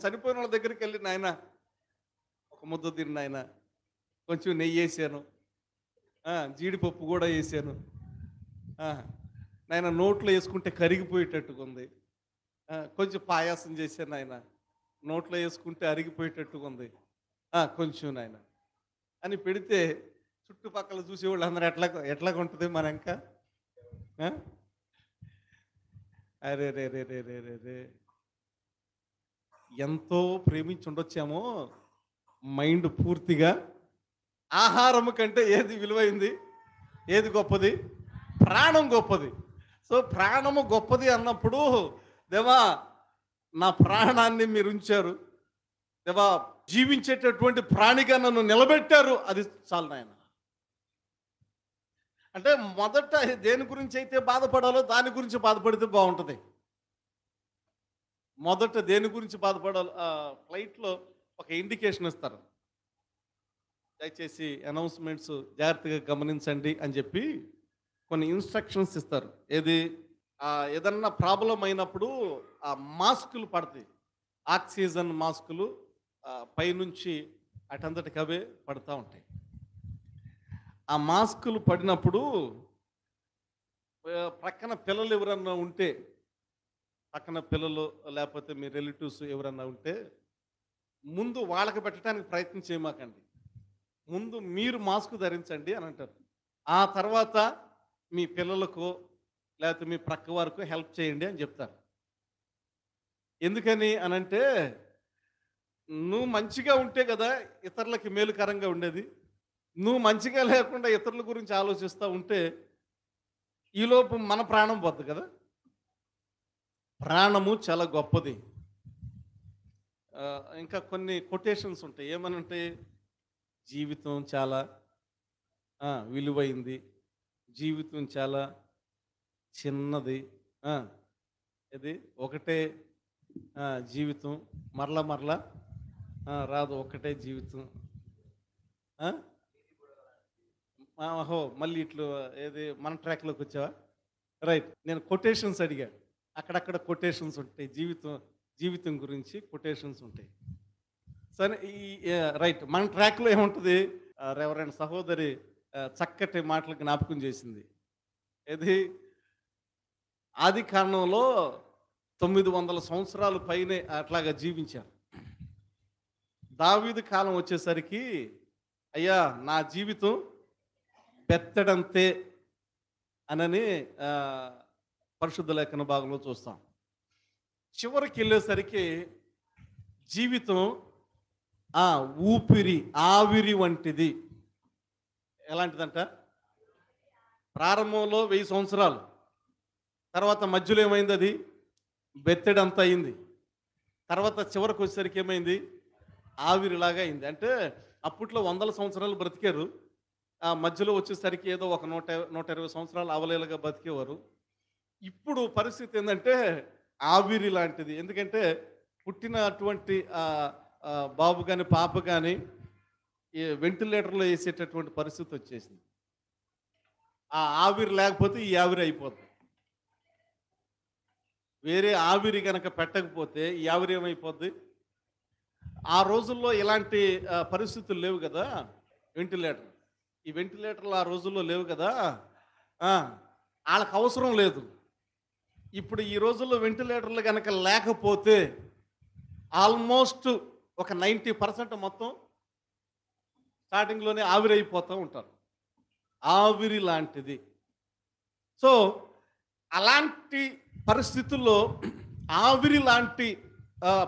చనిపోయిన వాళ్ళ దగ్గరికి వెళ్ళి, నాయన ఒక ముద్ద తిని నాయన, కొంచెం నెయ్యి వేసాను, జీడిపప్పు కూడా వేసాను, నాయన నోట్లో వేసుకుంటే కరిగిపోయేటట్టుగా ఉంది, కొంచెం పాయాసం చేశాను నాయన, నోట్లో వేసుకుంటే అరిగిపోయేటట్టుగా ఉంది, కొంచెం నాయన అని పెడితే చుట్టుపక్కల చూసేవాళ్ళు అందరూ ఎట్లాగా ఉంటుంది మన ఇంకా. అరే రే రే రే రే రే రే, ఎంతో ప్రేమించి ఉండొచ్చామో మైండ్ పూర్తిగా ఆహారము కంటే ఏది విలువైంది, ఏది గొప్పది? ప్రాణం గొప్పది. సో ప్రాణము గొప్పది అన్నప్పుడు, దేవా నా ప్రాణాన్ని మీరు ఉంచారు, దేవా జీవించేటటువంటి ప్రాణిగా నన్ను నిలబెట్టారు, అది చాలు నాయన. అంటే మొదట దేని గురించి అయితే బాధపడాలో దాని గురించి బాధపడితే బాగుంటుంది. మొదట దేని గురించి బాధపడాలో ఫ్లైట్లో ఒక ఇండికేషన్ ఇస్తారు, దయచేసి అనౌన్స్మెంట్స్ జాగ్రత్తగా గమనించండి అని చెప్పి కొన్ని ఇన్స్ట్రక్షన్స్ ఇస్తారు. ఏదన్నా ప్రాబ్లం అయినప్పుడు ఆ మాస్కులు పడతాయి, ఆక్సిజన్ మాస్కులు పైనుంచి అటంతటికి అవే పడుతూ ఉంటాయి. ఆ మాస్కులు పడినప్పుడు ప్రక్కన పిల్లలు ఎవరన్నా ఉంటే, పక్కన పిల్లలు లేకపోతే మీ రిలేటివ్స్ ఎవరన్నా ఉంటే, ముందు వాళ్ళకి పెట్టడానికి ప్రయత్నం చేయమాకండి, ముందు మీరు మాస్క్ ధరించండి అని అంటారు. ఆ తర్వాత మీ పిల్లలకు లేకపోతే మీ ప్రక్క వారికి హెల్ప్ చేయండి అని చెప్తారు. ఎందుకని అనంటే, నువ్వు మంచిగా ఉంటే కదా ఇతరులకి మేలుకరంగా ఉండేది. నువ్వు మంచిగా లేకుండా ఇతరుల గురించి ఆలోచిస్తూ ఉంటే ఈలోపు మన ప్రాణం పోద్ది కదా. ప్రాణము చాలా గొప్పది. ఇంకా కొన్ని కొటేషన్స్ ఉంటాయి, ఏమనంటే జీవితం చాలా విలువైంది, జీవితం చాలా చిన్నది. ఆ, ఇది ఒకటే జీవితం, మరలా మరలా రాదు, ఒకటే జీవితం. ఆ? ఓహో, మళ్ళీ ఇట్లు ఏది మన ట్రాక్లోకి వచ్చావా? రైట్, నేను కొటేషన్స్ అడిగా. అక్కడక్కడ కొటేషన్స్ ఉంటాయి, జీవితం జీవితం గురించి కొటేషన్స్ ఉంటాయి. సరే, రైట్, మన ట్రాక్లో ఏముంటుంది? రెవరెండ్ సహోదరి చక్కటి మాటలు జ్ఞాపకం చేసింది. ఏది? ఆది కారణంలో 900 సంవత్సరాలు పైనే అట్లాగా జీవించారు. దావీదు కాలం వచ్చేసరికి, అయ్యా నా జీవితం బెత్తడంతే అనని పరిశుద్ధ లేఖన భాగంలో చూస్తాం. చివరికి వెళ్ళేసరికి జీవితం ఊపిరి, ఆవిరి వంటిది. ఎలాంటిదంట? ప్రారంభంలో 1000 సంవత్సరాలు, తర్వాత మధ్యలో ఏమైంది? అది బెత్తడంత అయింది. తర్వాత చివరికి వచ్చేసరికి ఏమైంది? ఆవిరిలాగా అయింది. అంటే అప్పట్లో 100 సంవత్సరాలు బ్రతికారు, ఆ మధ్యలో వచ్చేసరికి ఏదో ఒక 120 సంవత్సరాలు అవలేలుగా బతికేవారు. ఇప్పుడు పరిస్థితి ఏంటంటే ఆవిరి లాంటిది. ఎందుకంటే పుట్టినటువంటి బాబు కానీ పాప కానీ ఈ వెంటిలేటర్లో వేసేటటువంటి పరిస్థితి వచ్చేసింది. ఆ ఆవిరి లేకపోతే ఈ ఆవిరి అయిపోతుంది. వేరే ఆవిరి కనుక పెట్టకపోతే ఈ ఆవిరి ఏమైపోద్ది? ఆ రోజుల్లో ఇలాంటి పరిస్థితులు లేవు కదా, వెంటిలేటర్. ఈ వెంటిలేటర్లు ఆ రోజుల్లో లేవు కదా, వాళ్ళకి అవసరం లేదు. ఇప్పుడు ఈ రోజుల్లో వెంటిలేటర్లు కనుక లేకపోతే ఆల్మోస్ట్ ఒక 90% మొత్తం స్టార్టింగ్లోనే ఆవిరి అయిపోతూ ఉంటారు. ఆవిరి లాంటిది. సో అలాంటి పరిస్థితుల్లో, ఆవిరి లాంటి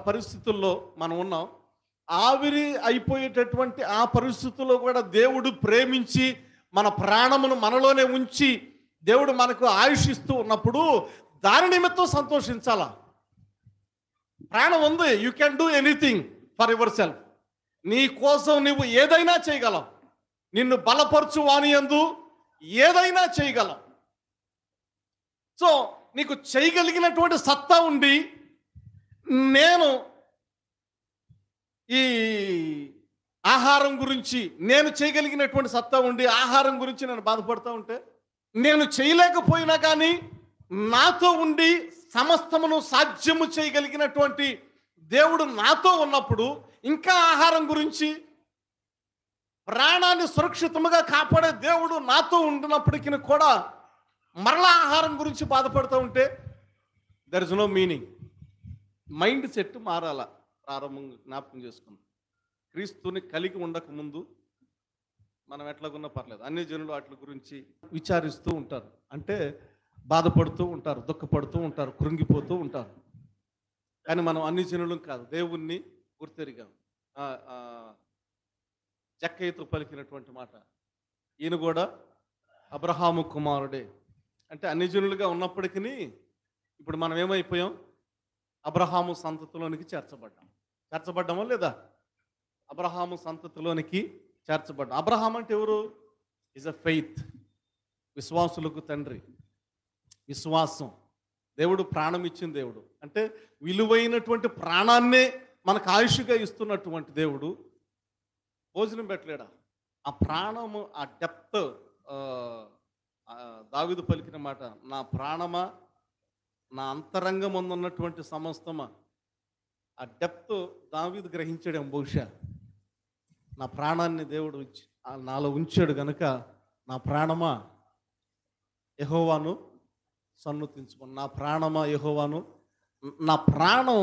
పరిస్థితుల్లో మనం ఉన్నాం. ఆవిరి అయిపోయేటటువంటి ఆ పరిస్థితుల్లో కూడా దేవుడు ప్రేమించి మన ప్రాణమును మనలోనే ఉంచి దేవుడు మనకు ఆయుషిస్తూ ఉన్నప్పుడు దాని నిమిత్తం సంతోషించాలా. ప్రాణం ఉంది, you can do anything for your self. నీ కోసం నువ్వు ఏదైనా చేయగలవు. నిన్ను బలపరచు వానియందు ఏదైనా చేయగలవు. సో నీకు చేయగలిగినటువంటి సత్తా ఉండి, నేను ఈ ఆహారం గురించి, నేను చేయగలిగినటువంటి సత్తా ఉండి ఆహారం గురించి నేను బాధపడుతూ ఉంటే, నేను చేయలేకపోయినా కానీ నాతో ఉండి సమస్తమును సాధ్యము చేయగలిగినటువంటి దేవుడు నాతో ఉన్నప్పుడు ఇంకా ఆహారం గురించి, ప్రాణాన్ని సురక్షితంగా కాపాడే దేవుడు నాతో ఉండినప్పటికీ కూడా మరలా ఆహారం గురించి బాధపడుతూ ఉంటే there is no meaning. Mind set మారాల. ప్రారంభంగా జ్ఞాపకం చేసుకుందాం. క్రీస్తుని కలిగి ఉండకముందు మనం ఎట్లాగున్నా పర్లేదు, అన్ని జనులు వాటి గురించి విచారిస్తూ ఉంటారు, అంటే బాధపడుతూ ఉంటారు, దుఃఖపడుతూ ఉంటారు, కృంగిపోతూ ఉంటారు. కానీ మనం అన్ని జనులు కాదు, దేవుణ్ణి గుర్తెరిగాం. జక్కయ్యతో పలికినటువంటి మాట, ఈయన కూడా అబ్రహాము కుమారుడే. అంటే అన్ని జనులుగా ఉన్నప్పటికీ ఇప్పుడు మనం ఏమైపోయాం? అబ్రహాము సంతతిలోనికి చేర్చబడ్డామా లేదా? అబ్రహాము సంతతిలోనికి చేర్చబడ్డాం. అబ్రహాం అంటే ఎవరు? ఈజ్ అ ఫెయిత్, విశ్వాసులకు తండ్రి. విశ్వాసం. దేవుడు ప్రాణం ఇచ్చిన దేవుడు, అంటే విలువైనటువంటి ప్రాణాన్నే మనకు ఆయుష్గా ఇస్తున్నటువంటి దేవుడు భోజనం పెట్టలేడా? ఆ ప్రాణము, ఆ డెప్త్, దావీదు పలికిన మాట, నా ప్రాణమా, నా అంతరంగం ఉన్నటువంటి సమస్తమా. ఆ డెప్త్ దావీదు గ్రహించడం. బహుశా నా ప్రాణాన్ని దేవుడు నాలో ఉంచాడు గనుక, నా ప్రాణమా యెహోవాను సన్నుతించుకో. నా ప్రాణమా యెహోవాను, నా ప్రాణం,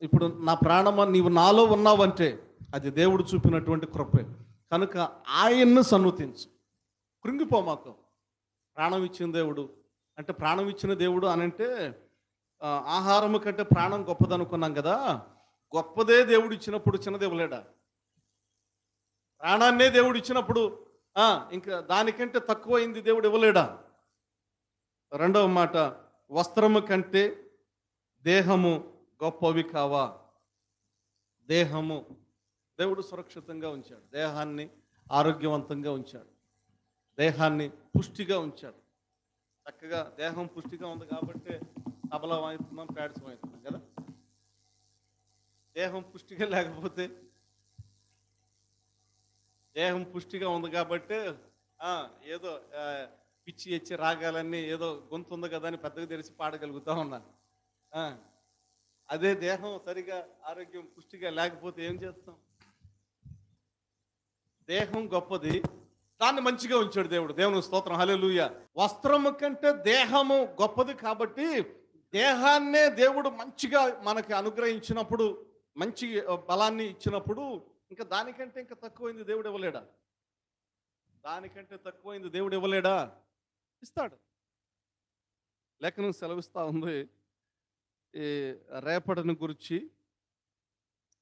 ఇప్పుడు నా ప్రాణమా నీవు నాలో ఉన్నావంటే అది దేవుడు చూపినటువంటి కృపే కనుక ఆయన్ను సన్నుతించు. కృంగిపోమాకు. ప్రాణం ఇచ్చిన దేవుడు అంటే, ప్రాణం ఇచ్చిన దేవుడు అని అంటే ఆహారము కంటే ప్రాణం గొప్పదనుకున్నాం కదా. గొప్పదే దేవుడు ఇచ్చినప్పుడు చిన్నది ఇవ్వలేడా? ప్రాణాన్నే దేవుడు ఇచ్చినప్పుడు ఇంకా దానికంటే తక్కువైంది దేవుడు ఇవ్వలేడా? రెండవ మాట, వస్త్రము కంటే దేహము గొప్పవి కావా? దేహము దేవుడు సురక్షితంగా ఉంచాడు, దేహాన్ని ఆరోగ్యవంతంగా ఉంచాడు. దేహాన్ని పుష్టిగా ఉంచాడు. చక్కగా దేహం పుష్టిగా ఉంది కాబట్టి తబలా వాయిస్తున్నాం, ప్యాడ్స్ వాయిస్తున్నాం కదా. దేహం పుష్టిగా లేకపోతే, దేహం పుష్టిగా ఉంది కాబట్టి ఏదో పిచ్చి ఇచ్చి రాగాలన్నీ ఏదో గొంతు ఉంది కదా అని పెద్దగా తెరిచి పాడగలుగుతా ఉన్నాను. అదే దేహం సరిగా ఆరోగ్యం పుష్టిగా లేకపోతే ఏం చేస్తాం? దేహం గొప్పది, దాన్ని మంచిగా ఉంచాడు దేవుడు. దేవుని స్తోత్రం, హల్లెలూయా. వస్త్రము కంటే దేహము గొప్పది కాబట్టి దేహాన్నే దేవుడు మంచిగా మనకి అనుగ్రహించినప్పుడు, మంచి బలాన్ని ఇచ్చినప్పుడు ఇంకా దానికంటే ఇంకా తక్కువైంది దేవుడు ఇవ్వలేడా? దానికంటే తక్కువైంది దేవుడు ఇవ్వలేడా? ఇస్తాడు. లేఖనం సెలవిస్తూ ఉంది, ఈ రేపటిని గురించి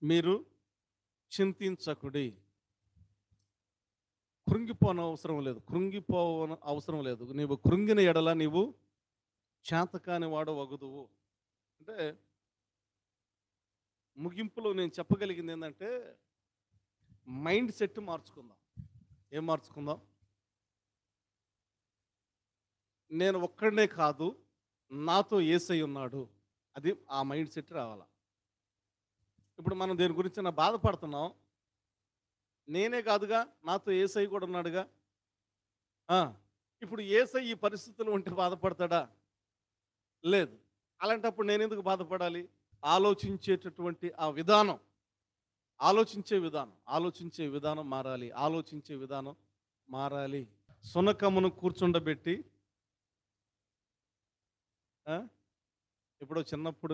మీరు చింతించకుడి. అవసరం లేదు. నీవు కృంగిన ఎడల నీవు చేతకాని వాడు వగుదువు. అంటే ముగింపులో నేను చెప్పగలిగింది ఏంటంటే, మైండ్ సెట్ మార్చుకుందాం. ఏం మార్చుకుందాం? నేను ఒక్కడనే కాదు, నాతో యేసయ్య ఉన్నాడు. అది ఆ మైండ్ సెట్ రావాలా. ఇప్పుడు మనం దేని గురించి బాధపడుతున్నాం, నేనే కాదుగా, నాతో యేసయ్య కూడా ఉన్నాడుగా. ఇప్పుడు యేసయ్య ఈ పరిస్థితులు ఉంటే బాధపడతాడా? లేదు. అలాంటప్పుడు నేను ఎందుకు బాధపడాలి? ఆలోచించేటటువంటి ఆ విధానం, ఆలోచించే విధానం మారాలి. సునకమును కూర్చుండబెట్టి, ఇప్పుడు చిన్నప్పుడు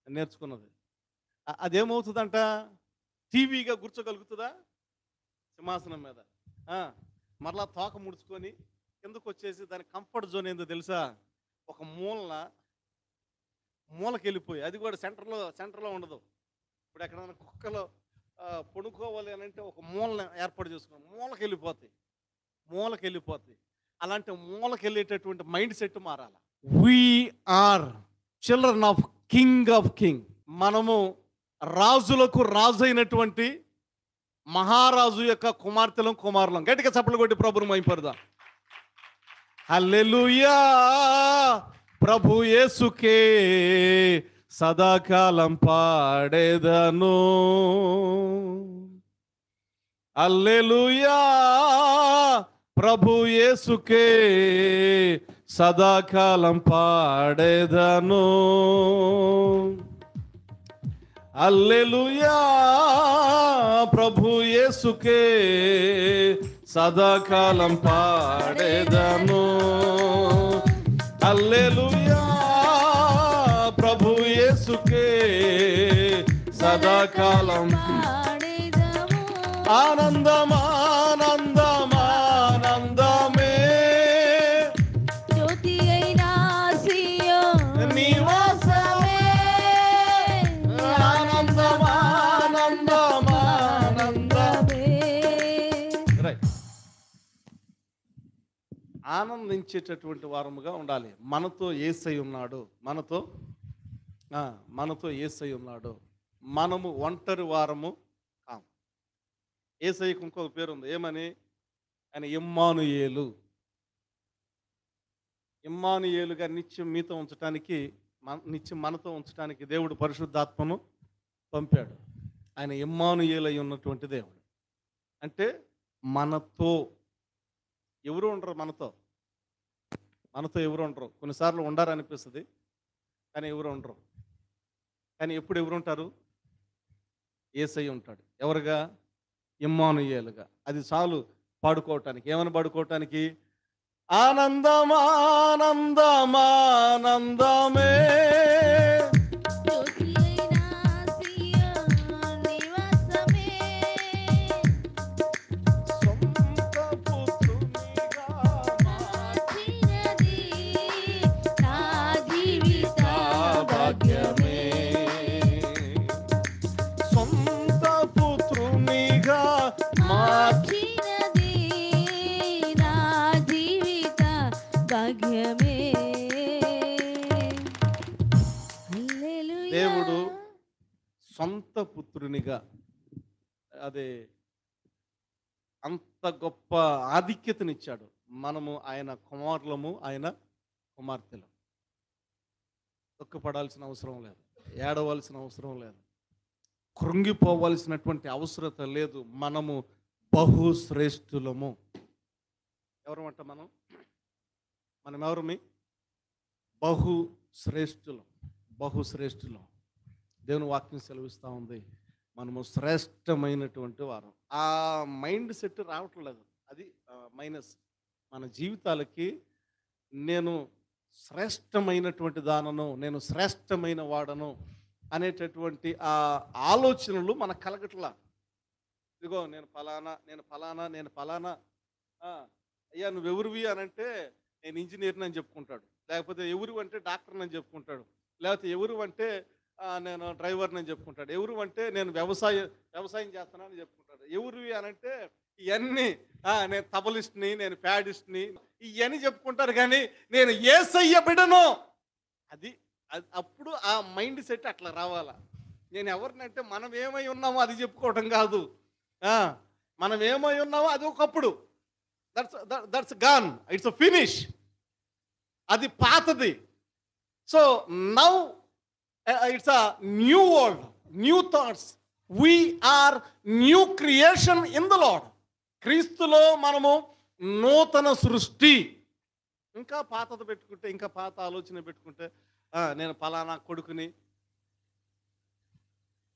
నేర్చుకున్నది, అదేమవుతుందంట, టీవీగా కూర్చోగలుగుతుందా సింహాసనం మీద? మరలా తోక ముడుచుకొని కిందకు వచ్చేసి దాని కంఫర్ట్ జోన్ ఏందో తెలుసా? ఒక మూలకి వెళ్ళిపోయి, అది కూడా సెంటర్లో ఉండదు. ఇప్పుడు ఎక్కడైనా కుక్కలో పడుకోవాలి అని అంటే ఒక మూలని ఏర్పాటు చేసుకున్నాం, మూలకి వెళ్ళిపోతాయి. అలాంటి మూలకి వెళ్ళేటటువంటి మైండ్ సెట్ మారాలి. We are children of king. మనము రాజులకు రాజు అయినటువంటి మహారాజు యొక్క కుమారులం. గట్టిగా చప్పట్లు కొట్టి ప్రభువును మహిమపడదాం. హల్లెలూయా. ప్రభు యేసుకే సదాకాలం పాడేదను. హల్లెలూయా. ప్రభు యేసుకే సదాకాలం పాడేదను. హల్లెలూయా. ప్రభు యేసుకే సదాకాలం పాడేదను. హల్లెలూయా. ప్రభు యేసుకే సదాకాలం ఆనందమే జ్యోతి అయినా సియోను నివాసమే. ఆనందించేటటువంటి వారముగా ఉండాలి. మనతో యేసయ్య ఉన్నాడు. మనతో యేసయ్య ఉన్నాడు. మనము ఒంటరి వారము కాము. యేసయ్యకు ఇంకొక పేరు ఉంది. ఏమని? ఆయన ఇమ్మానుయేలుగా నిత్యం మీతో ఉంచడానికి, నిత్యం మనతో ఉంచడానికి దేవుడు పరిశుద్ధాత్మను పంపాడు. ఆయన ఇమ్మానుయేలు అయి ఉన్నటువంటి దేవుడు. అంటే మనతో ఎవరు ఉండరు. మనతో ఎవరు ఉండరు. కొన్నిసార్లు ఉండారనిపిస్తుంది, కానీ ఎవరు ఉండరు. కానీ ఎప్పుడు ఎవరు ఉంటారు? యేసయ్య ఉంటాడు. ఎవరుగా? ఇమ్మానుయేలుగా. అది చాలు పాడుకోవటానికి. ఏమని పాడుకోవటానికి? ఆనందమే జ్యోతి అయినా సియోను నివాసమే. సొంత పుత్రునిగా మార్చినది నా జీవిత భాగ్యమే. సొంత పుత్రునిగా మార్చినది నా జీవిత భాగ్యమే. హల్లెలూయా. దేవుడు సొంత పుత్రునిగా, అదే అంత గొప్ప ఆధిక్యతనిచ్చాడు. మనము ఆయన కుమారులము, ఆయన కుమార్తెలు. దుఃఖపడాల్సిన అవసరం లేదు, ఏడవలసిన అవసరం లేదు, కృంగిపోవలసినటువంటి అవసరత లేదు. మనము బహుశ్రేష్ఠులము. ఎవరమంట మనం? మనం ఎవరు? బహుశ్రేష్ఠులం. బహుశ్రేష్ఠులం. దేవుని వాక్యం సెలవిస్తూ ఉంది, మనము శ్రేష్టమైనటువంటి వారం. ఆ మైండ్ సెట్ రావట్లేదు, అది మైనస్. మన జీవితాలకి నేను శ్రేష్టమైనటువంటి దానను, నేను శ్రేష్టమైన వాడను అనేటటువంటి ఆ ఆలోచనలు మనకు కలగట్లా. ఇదిగో నేను ఫలానా, నేను ఫలానా, నేను ఫలానా. అయ్యా నువ్వెవరివి అని అంటే నేను ఇంజనీర్ని అని చెప్పుకుంటాడు, లేకపోతే ఎవరు అంటే డాక్టర్ని అని చెప్పుకుంటాడు, లేకపోతే ఎవరు అంటే నేను డ్రైవర్ని అని చెప్పుకుంటాడు, ఎవరు అంటే నేను వ్యవసాయం చేస్తున్నానని చెప్పుకుంటాడు. ఎవరివి అని అంటే ఇవన్నీ నేను తబలిస్ట్ని, నేను ప్యాడిస్ట్ని, ఇవన్నీ చెప్పుకుంటారు. కానీ నేను యేసయ్య బిడ్డను, అది అప్పుడు ఆ మైండ్ సెట్ అట్లా రావాలా. నేను ఎవరినంటే మనం ఏమై ఉన్నామో అది చెప్పుకోవటం కాదు, మనం ఏమై ఉన్నామో అది ఒకప్పుడు, దట్స్ గాన్, ఇట్స్ ఫినిష్, అది పాతది. So now it's a new world, new thoughts, we are new creation in the Lord. క్రీస్తులో మనము నూతన సృష్టి. ఇంకా పాతది పెట్టుకుంటే, ఇంకా పాత ఆలోచన పెట్టుకుంటే, నేను ఫలానా కొడుకుని,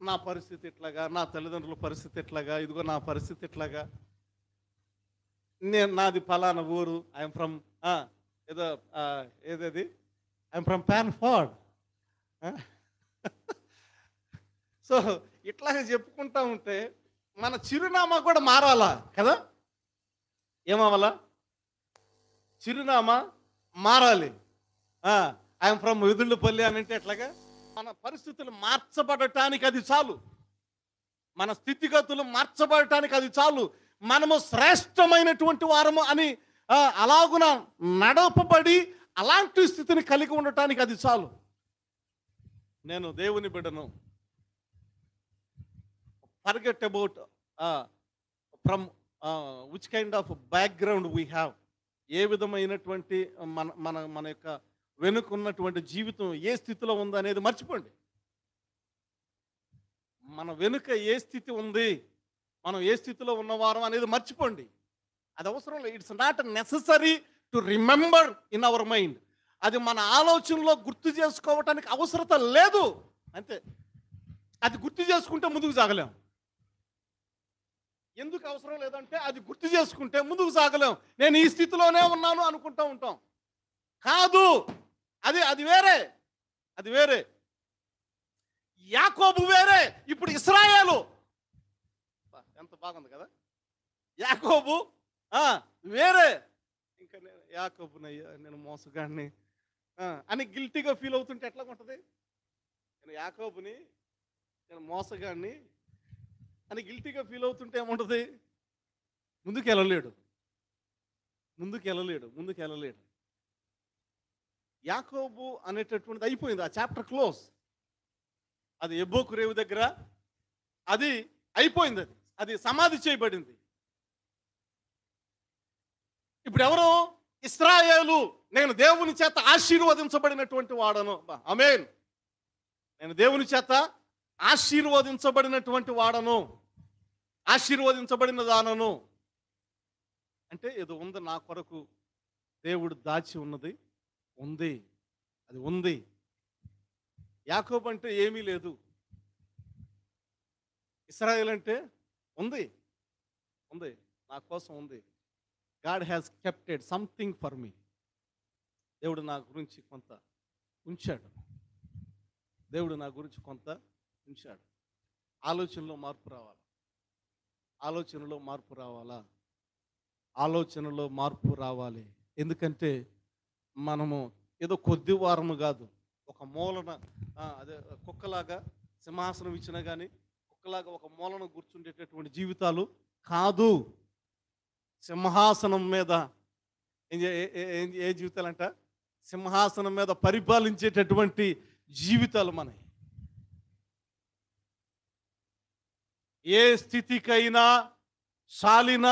నా పరిస్థితి ఇట్లాగా, నా తల్లిదండ్రుల పరిస్థితి ఇట్లాగా, ఇదిగో నా పరిస్థితి ఇట్లాగా, నాది ఫలానా ఊరు, ఐఎమ్ ఫ్రమ్ ఏదేది ఐఎమ్ ఫ్రమ్ ప్యాన్ఫోర్డ్. సో ఇట్లాగే చెప్పుకుంటా ఉంటే మన చిరునామా కూడా మారాలా కదా? ఏమవ్వాలా? చిరునామా మారాలి. ఐఎమ్ ఫ్రమ్ వెదుళ్ళపల్లి అని అంటే ఎట్లాగా? మన పరిస్థితులు మార్చబడటానికి అది చాలు, మన స్థితిగతులు మార్చబడటానికి అది చాలు. మనము శ్రేష్టమైనటువంటి వారము అని అలాగున నడపబడి అలాంటి స్థితిని కలిగి ఉండటానికి అది చాలు. నేను దేవుని బిడ్డను. Forget about from which kind of background we have. ఏ విధమైనటువంటి మన మన మన యొక్క వెనుకున్నటువంటి జీవితం ఏ స్థితిలో ఉంది అనేది మర్చిపోండి. మన వెనుక ఏ స్థితి ఉంది, మనం ఏ స్థితిలో ఉన్నవారం అనేది మర్చిపోండి. అది అవసరం లేదు. It's not necessary to remember in our mind. అది మన ఆలోచనలో గుర్తు చేసుకోవటానికి అవసరత లేదు, అంతే. అది గుర్తు చేసుకుంటే ముందుకు సాగలేం. ఎందుకు అవసరం లేదంటే అది గుర్తు చేసుకుంటే ముందుకు సాగలేం. నేను ఈ స్థితిలోనే ఉన్నాను అనుకుంటూ ఉంటాం. కాదు, అది వేరే, అది వేరే. యాకోబు వేరే, ఇప్పుడు ఇశ్రాయేలు. ఎంత బాగుంది కదా? యాకోబు వేరే. ఇంకా నేను యాకోబునయ్యా, నేను మోసగాడిని అని గిల్టీగా ఫీల్ అవుతుంటే ఎట్లా ఉంటుంది? నేను యాకోబుని, నేను మోసగాడిని అని గిల్టీగా ఫీల్ అవుతుంటే ఏముంటుంది? ముందుకు వెళ్ళలేడు, ముందుకు వెళ్ళలేడు, ముందుకు వెళ్ళలేడు. యాకోబు అనేటటువంటిది అయిపోయింది, ఆ చాప్టర్ క్లోజ్. అది ఎబ్బోకు రేవు దగ్గర అది అయిపోయింది, అది సమాధి చేయబడింది. ఇప్పుడు ఎవరు? ఇశ్రాయేలు. నేను దేవుని చేత ఆశీర్వదించబడినటువంటి వాడను. ఆమేన్. నేను దేవుని చేత ఆశీర్వదించబడినటువంటి వాడను, ఆశీర్వదించబడిన దానను. అంటే ఏదో ఉంది నా కొరకు దేవుడు దాచి ఉన్నది ఉంది, అది ఉంది. యాకోబు అంటే ఏమీ లేదు, ఇశ్రాయేల్ అంటే ఉంది, ఉంది, నా కోసం ఉంది. God has kept something for me. దేవుడు నా గురించి కొంత ఉంచాడు, దేవుడు నా గురించి కొంత ఉంచాడు. ఆలోచనలో మార్పు రావాలి, ఆలోచనలో మార్పు రావాలా? ఆలోచనలో మార్పు రావాలి. ఎందుకంటే మనము ఏదో కొద్ది వారము కాదు, ఒక మూలన అదే కుక్కలాగా సింహాసనం ఇచ్చినా కానీ కుక్కలాగా ఒక మూలన కూర్చుండేటటువంటి జీవితాలు కాదు. సింహాసనం మీద ఏ జీవితాలంట? సింహాసనం మీద పరిపాలించేటటువంటి జీవితాలు మనవి. ఏ స్థితికైనా శాలిన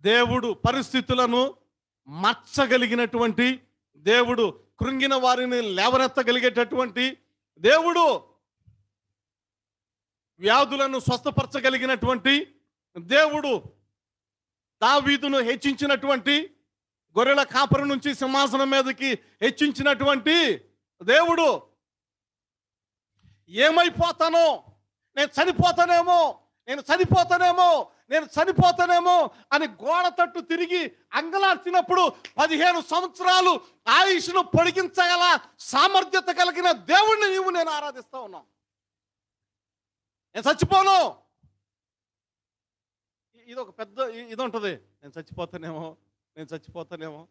దేవుడు, పరిస్థితులను మార్చగలిగినటువంటి దేవుడు, కృంగిన వారిని లేవనెత్తగలిగేటటువంటి దేవుడు, వ్యాధులను స్వస్థపరచగలిగినటువంటి దేవుడు, దావీదును హెచ్చించినటువంటి, గొర్రెల కాపరి నుంచి సింహాసనం మీదకి హెచ్చించినటువంటి దేవుడు. ఏమైపోతానో, నేను చనిపోతానేమో, నేను చనిపోతానేమో, నేను చనిపోతానేమో అని గోడ తట్టు తిరిగి అంగలార్చినప్పుడు 15 సంవత్సరాలు ఆయుష్ను పొడిగించగల సామర్థ్యత కలిగిన దేవుణ్ణి నీవు నేను ఆరాధిస్తా ఉన్నాం. నేను చచ్చిపోను. ఇది ఒక పెద్ద ఇది ఉంటుంది. నేను చచ్చిపోతానేమో, నేను చచ్చిపోతానేమో,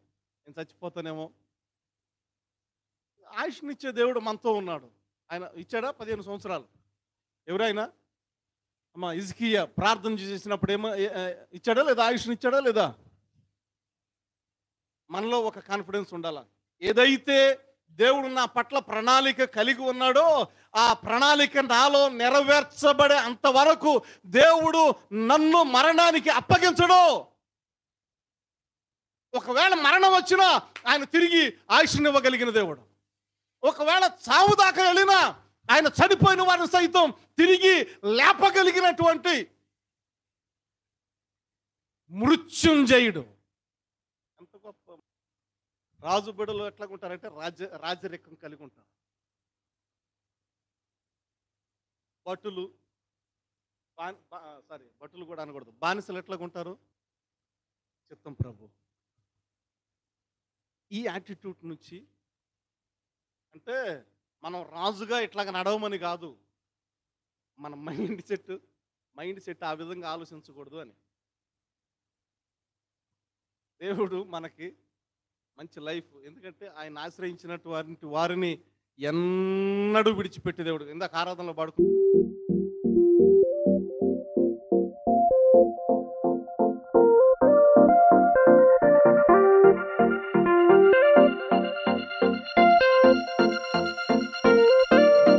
నేను చచ్చిపోతానేమో. ఆయుష్నిచ్చే దేవుడు మనతో ఉన్నాడు. ఆయన ఇచ్చాడా 15 సంవత్సరాలు? ఎవరైనా అమ్మ హిజ్కియా ప్రార్థన చేసినప్పుడు ఇచ్చాడా లేదా? ఆయుష్నిచ్చాడా లేదా? మనలో ఒక కాన్ఫిడెన్స్ ఉండాలా. ఏదైతే దేవుడు నా పట్ల ప్రణాళిక కలిగి ఉన్నాడో ఆ ప్రణాళిక నాలో నెరవేర్చబడే అంతవరకు దేవుడు నన్ను మరణానికి అప్పగించడు. ఒకవేళ మరణం వచ్చినా ఆయన తిరిగి ఆయుష్నివ్వగలిగిన దేవుడు. ఒకవేళ చావు దాకా వెళ్ళినా ఆయన చనిపోయిన వారిని సైతం తిరిగి లేపగలిగినటువంటి మృత్యుంజయుడు. ఎంత గొప్ప రాజు బిడలు ఎట్లా ఉంటారంటే రాజరికం కలిగి ఉంటారు. భటులు కూడా అనకూడదు, బానిసలు ఎట్లాగుంటారు? చిత్తం ప్రభు. ఈ యాటిట్యూడ్ నుంచి, అంటే మనం రాజుగా ఇట్లాగ నడవమని కాదు, మన మైండ్ సెట్ ఆ విధంగా ఆలోచించకూడదు అని. దేవుడు మనకి మంచి లైఫ్, ఎందుకంటే ఆయన ఆశ్రయించినటువంటి వారిని ఎన్నడూ విడిచిపెట్టే దేవుడు. ఇందాక ఆరాధనలో పాడుకో